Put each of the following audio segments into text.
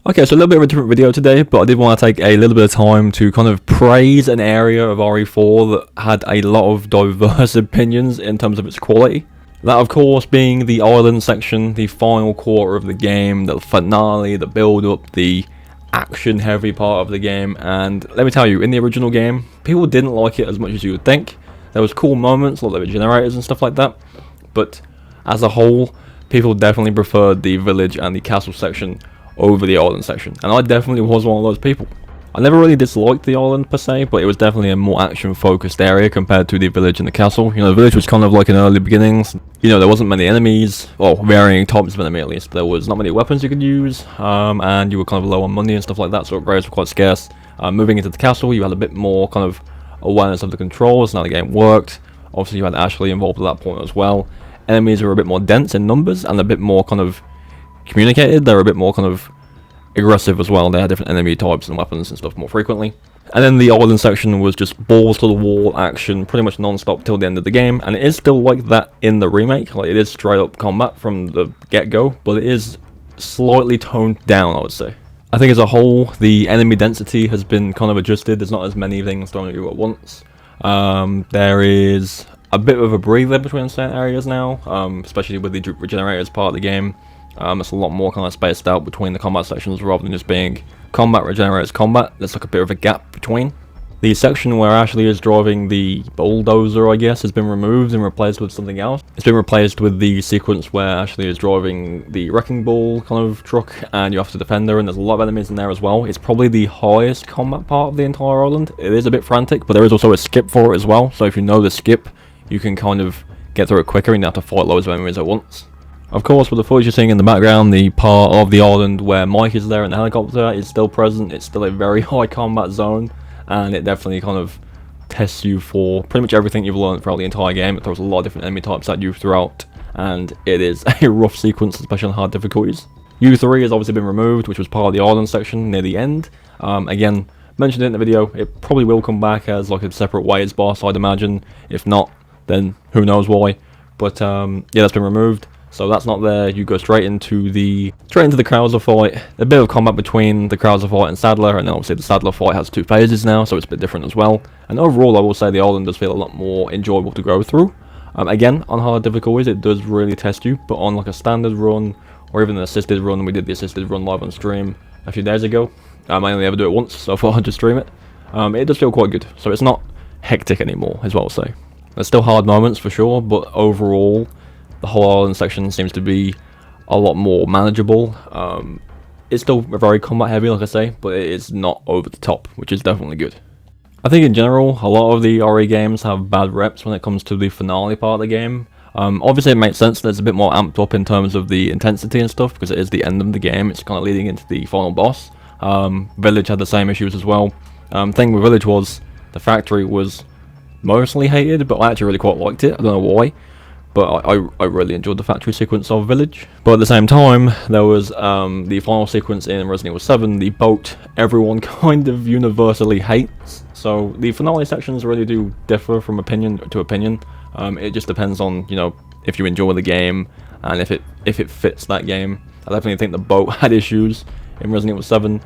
Okay, so a little bit of a different video today, but I did want to take a little bit of time to kind of praise an area of RE4 that had a lot of diverse opinions in terms of its quality. That, of course, being the island section, the final quarter of the game, the finale, the build-up, the action-heavy part of the game. And let me tell you, in the original game, people didn't like it as much as you would think. There was cool moments, like the generators and stuff like that, but as a whole, people definitely preferred the village and the castle section over the island section, and I definitely was one of those people. I never really disliked the island per se, but it was definitely a more action focused area compared to the village and the castle. You know, the village was kind of like in early beginnings. You know, there wasn't many enemies, well, varying types of enemy at least. There was not many weapons you could use, and you were kind of low on money and stuff like that, so upgrades were quite scarce. Moving into the castle, you had a bit more kind of awareness of the controls and how the game worked. Obviously you had Ashley involved at that point as well. Enemies were a bit more dense in numbers and a bit more kind of communicated. They were a bit more kind of aggressive as well. They had different enemy types and weapons and stuff more frequently. And then the island section was just balls to the wall action, pretty much non-stop till the end of the game, and it is still like that in the remake. Like, it is straight up combat from the get-go, but it is slightly toned down, I would say. I think as a whole, the enemy density has been kind of adjusted. There's not as many things thrown at you at once. There is a bit of a breather between certain areas now, especially with the regenerators part of the game. It's a lot more kind of spaced out between the combat sections rather than just being combat, regenerators, combat. There's like a bit of a gap between. The section where Ashley is driving the bulldozer, I guess, has been removed and replaced with something else. It's been replaced with the sequence where Ashley is driving the wrecking ball kind of truck and you have to defend her, and there's a lot of enemies in there as well. It's probably the highest combat part of the entire island. It is a bit frantic, but there is also a skip for it as well, so if you know the skip, you can kind of get through it quicker and you have to fight loads of enemies at once. Of course, with the footage you're seeing in the background, the part of the island where Mike is there in the helicopter is still present. It's still a very high combat zone, and it definitely kind of tests you for pretty much everything you've learned throughout the entire game. It throws a lot of different enemy types at you throughout, and it is a rough sequence, especially on hard difficulties. U3 has obviously been removed, which was part of the island section near the end. Again, mentioned it in the video, it probably will come back as like a separate ways boss, I'd imagine. If not, then who knows why. But yeah, that's been removed. So that's not there. You go straight into the Krauser fight. A bit of combat between the Krauser fight and Sadler, and then obviously the Sadler fight has 2 phases now, so it's a bit different as well. And overall, I will say the island does feel a lot more enjoyable to go through. Again, on hard difficulties, it does really test you, but on like a standard run or even an assisted run, we did the assisted run live on stream a few days ago. I only ever do it once, so I thought I'd just stream it. It does feel quite good, so it's not hectic anymore, is what I'll say. There's still hard moments for sure, but overall, the whole island section seems to be a lot more manageable. It's still very combat heavy, like I say, but it is not over the top, which is definitely good. I think in general, a lot of the RE games have bad reps when it comes to the finale part of the game. Obviously it makes sense that it's a bit more amped up in terms of the intensity and stuff, because it is the end of the game. It's kind of leading into the final boss. Village had the same issues as well. Thing with Village was the factory was mostly hated, but I actually really quite liked it. I don't know why. But I really enjoyed the factory sequence of Village. But at the same time, there was the final sequence in Resident Evil 7, the boat everyone kind of universally hates. So the finale sections really do differ from opinion to opinion. It just depends on, you know, if you enjoy the game and if it fits that game. I definitely think the boat had issues in Resident Evil 7.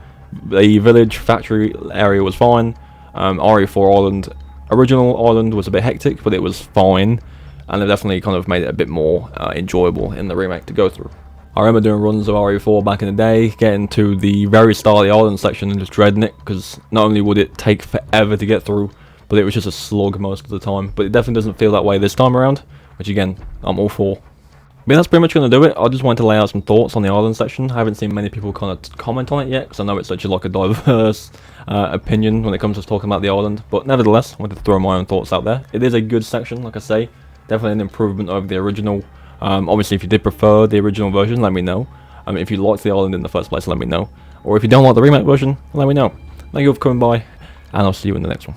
The Village factory area was fine. RE4 Island, original Island was a bit hectic, but it was fine. And they've definitely kind of made it a bit more enjoyable in the remake to go through. I remember doing runs of RE4 back in the day, getting to the very start of the island section and just dreading it, because not only would it take forever to get through, but it was just a slog most of the time. But it definitely doesn't feel that way this time around, which again, I'm all for. But that's pretty much going to do it. I just wanted to lay out some thoughts on the island section. I haven't seen many people kind of comment on it yet, because I know it's such a diverse opinion when it comes to talking about the island. But nevertheless, I wanted to throw my own thoughts out there. It is a good section, like I say. Definitely an improvement over the original. Obviously, if you did prefer the original version, let me know. If you liked the island in the first place, let me know. Or if you don't like the remake version, let me know. Thank you for coming by, and I'll see you in the next one.